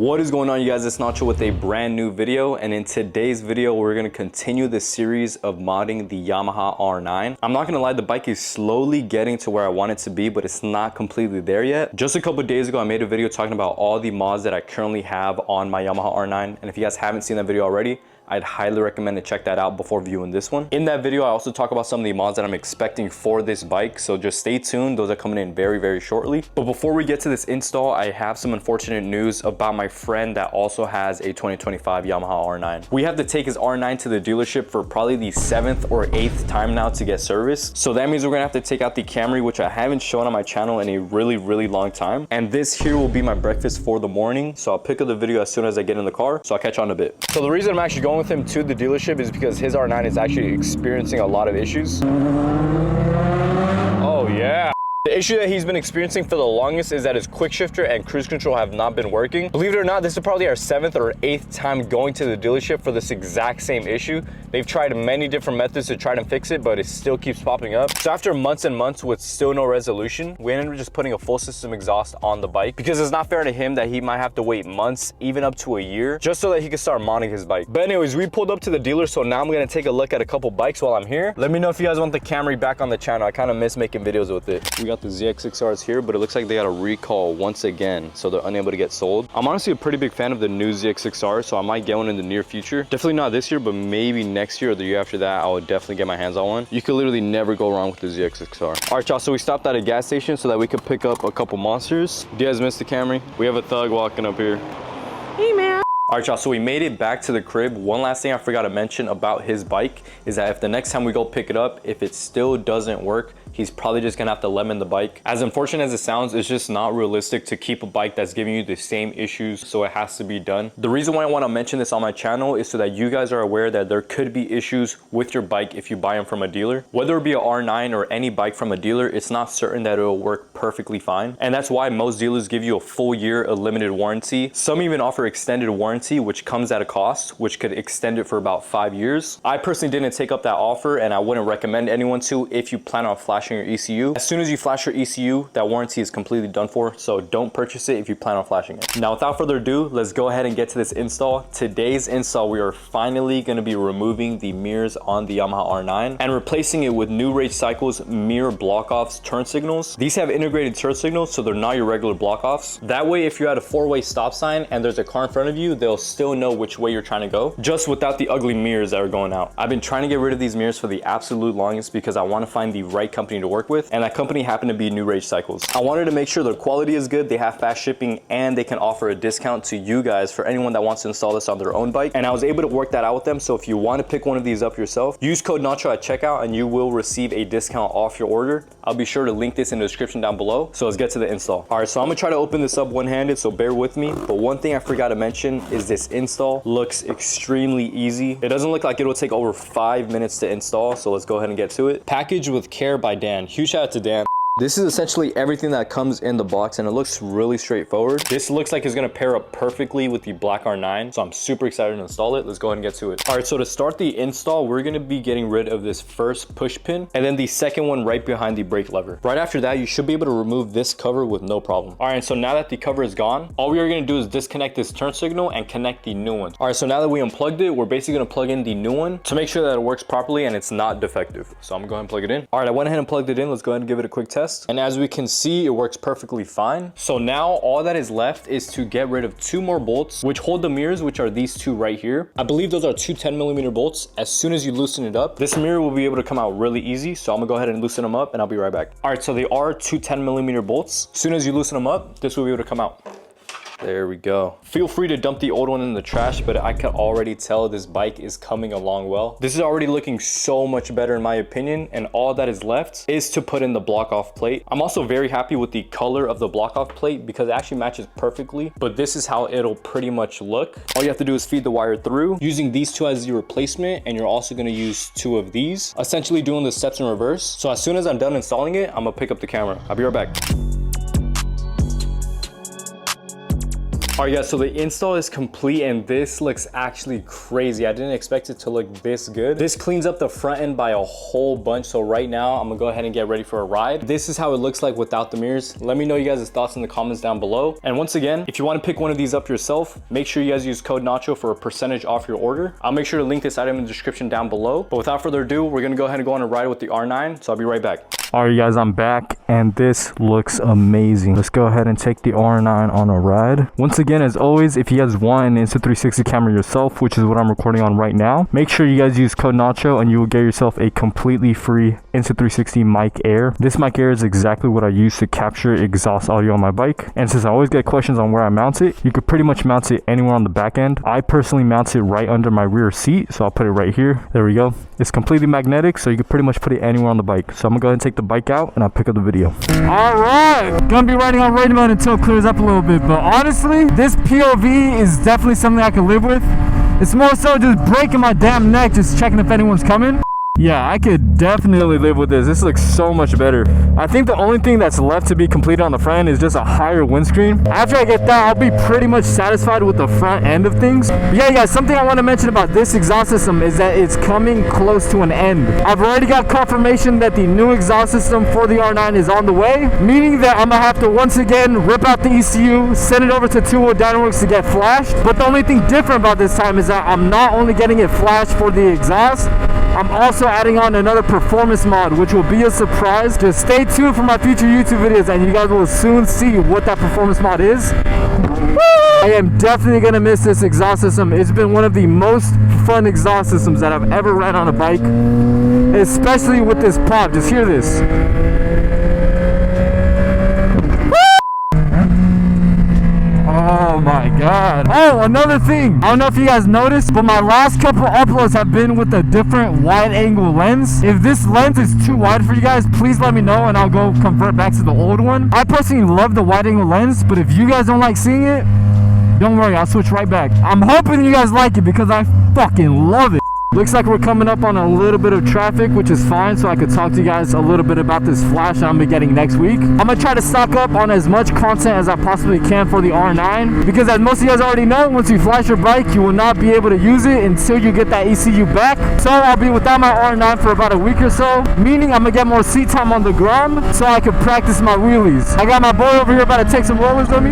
What is going on, you guys? It's Nacho with a brand new video, and in today's video we're going to continue the series of modding the Yamaha R9. I'm not going to lie, the bike is slowly getting to where I want it to be, but it's not completely there yet. Just a couple days ago I made a video talking about all the mods that I currently have on my Yamaha R9, and if you guys haven't seen that video already, I'd highly recommend to check that out before viewing this one. In that video, I also talk about some of the mods that I'm expecting for this bike, so just stay tuned. Those are coming in very, very shortly. But before we get to this install, I have some unfortunate news about my friend that also has a 2025 Yamaha R9. We have to take his R9 to the dealership for probably the 7th or 8th time now to get service. So that means we're gonna have to take out the Camry, which I haven't shown on my channel in a really, really long time. And this here will be my breakfast for the morning. So I'll pick up the video as soon as I get in the car. So I'll catch you on a bit. So the reason I'm actually going with him to the dealership is because his R9 is actually experiencing a lot of issues. Oh yeah. The issue that he's been experiencing for the longest is that his quick shifter and cruise control have not been working. Believe it or not, this is probably our 7th or 8th time going to the dealership for this exact same issue. They've tried many different methods to try to fix it, but it still keeps popping up. So after months and months with still no resolution, we ended up just putting a full system exhaust on the bike because it's not fair to him that he might have to wait months, even up to a year, just so that he can start modding his bike. But anyways, we pulled up to the dealer, so now I'm gonna take a look at a couple bikes while I'm here. Let me know if you guys want the Camry back on the channel. I kind of miss making videos with it. We got the ZX6Rs here, but it looks like they got a recall once again, so they're unable to get sold. I'm honestly a pretty big fan of the new ZX6R, so I might get one in the near future. Definitely not this year, but maybe next year or the year after that, I would definitely get my hands on one. You could literally never go wrong with the ZX6R. All right, y'all, so we stopped at a gas station so that we could pick up a couple monsters. Do you guys miss the Camry? We have a thug walking up here. Hey, man. All right, y'all, so we made it back to the crib. One last thing I forgot to mention about his bike is that if the next time we go pick it up, if it still doesn't work, he's probably just gonna have to lemon the bike. As unfortunate as it sounds, it's just not realistic to keep a bike that's giving you the same issues, so it has to be done. The reason why I wanna mention this on my channel is so that you guys are aware that there could be issues with your bike if you buy them from a dealer. Whether it be an R9 or any bike from a dealer, it's not certain that it'll work perfectly fine. And that's why most dealers give you a full year of limited warranty. Some even offer extended warranty, which comes at a cost, which could extend it for about 5 years. I personally didn't take up that offer, and I wouldn't recommend anyone to if you plan on flashing your ECU. As soon as you flash your ECU, that warranty is completely done for, so don't purchase it if you plan on flashing it. Now, without further ado, let's go ahead and get to this install. Today's install, we are finally going to be removing the mirrors on the Yamaha R9 and replacing it with New Rage Cycles mirror block-offs turn signals. These have integrated turn signals, so they're not your regular block-offs. That way, if you're at a 4-way stop sign and there's a car in front of you, they'll still know which way you're trying to go, just without the ugly mirrors that are going out. I've been trying to get rid of these mirrors for the absolute longest because I want to find the right company to work with, and that company happened to be New Rage Cycles. I wanted to make sure their quality is good, they have fast shipping, and they can offer a discount to you guys for anyone that wants to install this on their own bike, and I was able to work that out with them. So if you want to pick one of these up yourself, use code Nacho at checkout and you will receive a discount off your order. I'll be sure to link this in the description down below. So let's get to the install. All right, so I'm gonna try to open this up one-handed, so bear with me. But one thing I forgot to mention is this install looks extremely easy. It doesn't look like it will take over 5 minutes to install, so let's go ahead and get to it. Packaged with care by Dan. Huge shout out to Dan. This is essentially everything that comes in the box, and it looks really straightforward. This looks like it's gonna pair up perfectly with the black R9, so I'm super excited to install it. Let's go ahead and get to it. All right, so to start the install, we're gonna be getting rid of this first push pin, and then the second one right behind the brake lever. Right after that, you should be able to remove this cover with no problem. All right, so now that the cover is gone, all we are gonna do is disconnect this turn signal and connect the new one. All right, so now that we unplugged it, we're basically gonna plug in the new one to make sure that it works properly and it's not defective. So I'm gonna go ahead and plug it in. All right, I went ahead and plugged it in. Let's go ahead and give it a quick test. And as we can see, it works perfectly fine. So now all that is left is to get rid of 2 more bolts which hold the mirrors, which are these 2 right here. I believe those are 2 10mm bolts. As soon as you loosen it up, this mirror will be able to come out really easy. So I'm gonna go ahead and loosen them up and I'll be right back. All right, so they are 2 10mm bolts. As soon as you loosen them up, this will be able to come out. There we go. Feel free to dump the old one in the trash, but I can already tell this bike is coming along well. This is already looking so much better in my opinion, and all that is left is to put in the block-off plate. I'm also very happy with the color of the block-off plate because it actually matches perfectly, but this is how it'll pretty much look. All you have to do is feed the wire through, using these 2 as your replacement, and you're also gonna use 2 of these, essentially doing the steps in reverse. So as soon as I'm done installing it, I'm gonna pick up the camera. I'll be right back. All right guys, so the install is complete and this looks actually crazy. I didn't expect it to look this good. This cleans up the front end by a whole bunch. So right now I'm gonna go ahead and get ready for a ride. This is how it looks like without the mirrors. Let me know you guys' thoughts in the comments down below. And once again, if you want to pick one of these up yourself, make sure you guys use code Nacho for a percentage off your order. I'll make sure to link this item in the description down below. But without further ado, we're gonna go ahead and go on a ride with the R9. So I'll be right back. All right guys, I'm back and this looks amazing. Let's go ahead and take the R9 on a ride. Once again, as always, if you guys want an Insta360 camera yourself, which is what I'm recording on right now, make sure you guys use code Nacho and you will get yourself a completely free Insta360 mic air. This mic air is exactly what I use to capture exhaust audio on my bike. And since I always get questions on where I mount it, you could pretty much mount it anywhere on the back end. I personally mount it right under my rear seat, so I'll put it right here. There we go. It's completely magnetic, so you could pretty much put it anywhere on the bike. So I'm gonna go ahead and take the bike out and I'll pick up the video. All right, gonna be riding on rain mode until it clears up a little bit, but honestly, this POV is definitely something I can live with. It's more so just breaking my damn neck, just checking if anyone's coming. Yeah, I could definitely live with this. This looks so much better. I think the only thing that's left to be completed on the front is just a higher windscreen. After I get that, I'll be pretty much satisfied with the front end of things. Yeah, guys, something I want to mention about this exhaust system is that it's coming close to an end. I've already got confirmation that the new exhaust system for the R9 is on the way, meaning that I'm gonna have to once again rip out the ECU, send it over to Two-Wheel Dynaworks to get flashed. But the only thing different about this time is that I'm not only getting it flashed for the exhaust, I'm also adding on another performance mod, which will be a surprise. Just stay tuned for my future YouTube videos and you guys will soon see what that performance mod is. I am definitely gonna miss this exhaust system. It's been one of the most fun exhaust systems that I've ever ran on a bike, especially with this pop. Just hear this. Oh my god. Oh, another thing, I don't know if you guys noticed, but my last couple uploads have been with a different wide angle lens. If this lens is too wide for you guys, please let me know and I'll go convert back to the old one. I personally love the wide angle lens, but if you guys don't like seeing it, don't worry, I'll switch right back. I'm hoping you guys like it because I fucking love it. Looks like we're coming up on a little bit of traffic, which is fine, so I could talk to you guys a little bit about this flash I'm gonna be getting next week. I'm gonna try to stock up on as much content as I possibly can for the R9, because as most of you guys already know, once you flash your bike, you will not be able to use it until you get that ECU back. So I'll be without my R9 for about a week or so, meaning I'm gonna get more seat time on the Grom so I can practice my wheelies. I got my boy over here about to take some rollers with me.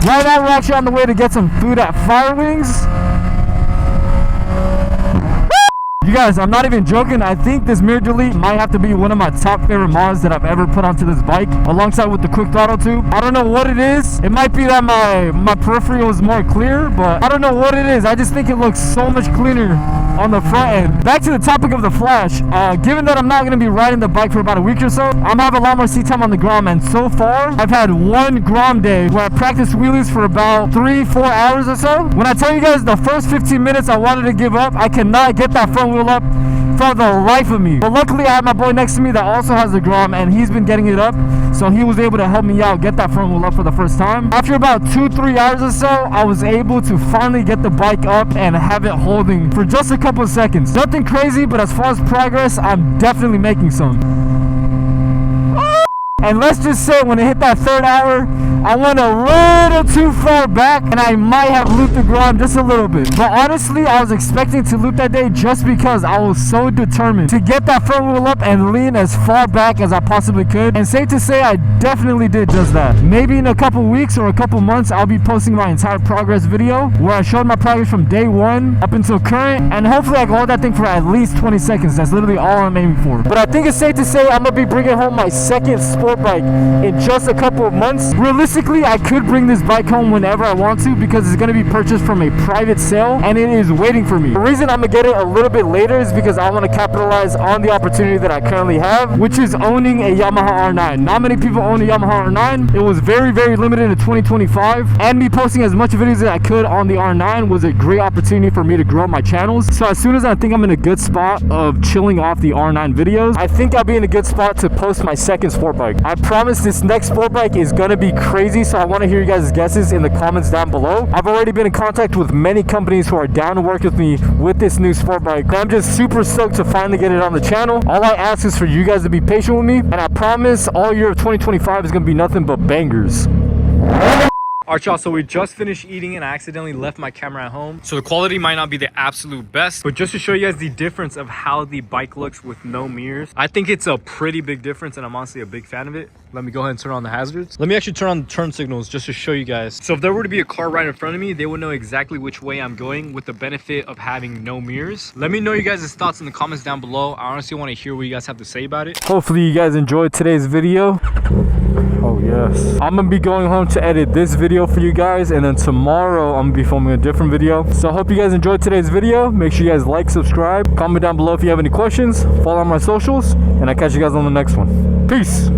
Right now we're actually on the way to get some food at Fire Wings. You guys, I'm not even joking. I think this mirror delete might have to be one of my top favorite mods that I've ever put onto this bike, alongside with the quick throttle tube. I don't know what it is. It might be that my peripheral is more clear, but I don't know what it is. I just think it looks so much cleaner on the front end. Back to the topic of the flash. Given that I'm not going to be riding the bike for about a week or so, I'm going to have a lot more seat time on the Grom, and so far, I've had one Grom day where I practiced wheelies for about 3-4 hours or so. When I tell you guys the first 15 minutes I wanted to give up, I cannot get that front wheel up for the life of me. But luckily I have my boy next to me that also has the Grom, and he's been getting it up, so he was able to help me out get that front wheel up for the first time. After about 2-3 hours or so, I was able to finally get the bike up and have it holding for just a couple of seconds. Nothing crazy, but as far as progress, I'm definitely making some. And let's just say when it hit that third hour, I went a little too far back and I might have looped the Grom just a little bit. But honestly, I was expecting to loop that day just because I was so determined to get that front wheel up and lean as far back as I possibly could. And safe to say, I definitely did just that. Maybe in a couple weeks or a couple months, I'll be posting my entire progress video where I showed my progress from day one up until current. And hopefully I can hold that thing for at least 20 seconds. That's literally all I'm aiming for. But I think it's safe to say I'm gonna be bringing home my second sport bike in just a couple of months. Realistically, I could bring this bike home whenever I want to because it's going to be purchased from a private sale and it is waiting for me. The reason I'm going to get it a little bit later is because I want to capitalize on the opportunity that I currently have, which is owning a Yamaha R9. Not many people own a Yamaha R9. It was very, very limited in 2025, and me posting as much videos as I could on the R9 was a great opportunity for me to grow my channels. So as soon as I think I'm in a good spot of chilling off the R9 videos, I think I'll be in a good spot to post my second sport bike. I promise this next sport bike is going to be crazy crazy, so I want to hear you guys' guesses in the comments down below. I've already been in contact with many companies who are down to work with me with this new sport bike. I'm just super stoked to finally get it on the channel. All I ask is for you guys to be patient with me, and I promise all year of 2025 is going to be nothing but bangers. Alright y'all, so we just finished eating and I accidentally left my camera at home. So the quality might not be the absolute best, but just to show you guys the difference of how the bike looks with no mirrors, I think it's a pretty big difference and I'm honestly a big fan of it. Let me go ahead and turn on the hazards. Let me actually turn on the turn signals just to show you guys. So if there were to be a car right in front of me, they would know exactly which way I'm going with the benefit of having no mirrors. Let me know you guys' thoughts in the comments down below. I honestly want to hear what you guys have to say about it. Hopefully you guys enjoyed today's video. Oh yes. I'm gonna be going home to edit this video for you guys, and then tomorrow I'm gonna be filming a different video. So I hope you guys enjoyed today's video. Make sure you guys like, subscribe, comment down below if you have any questions, follow on my socials, and I'll catch you guys on the next one. Peace.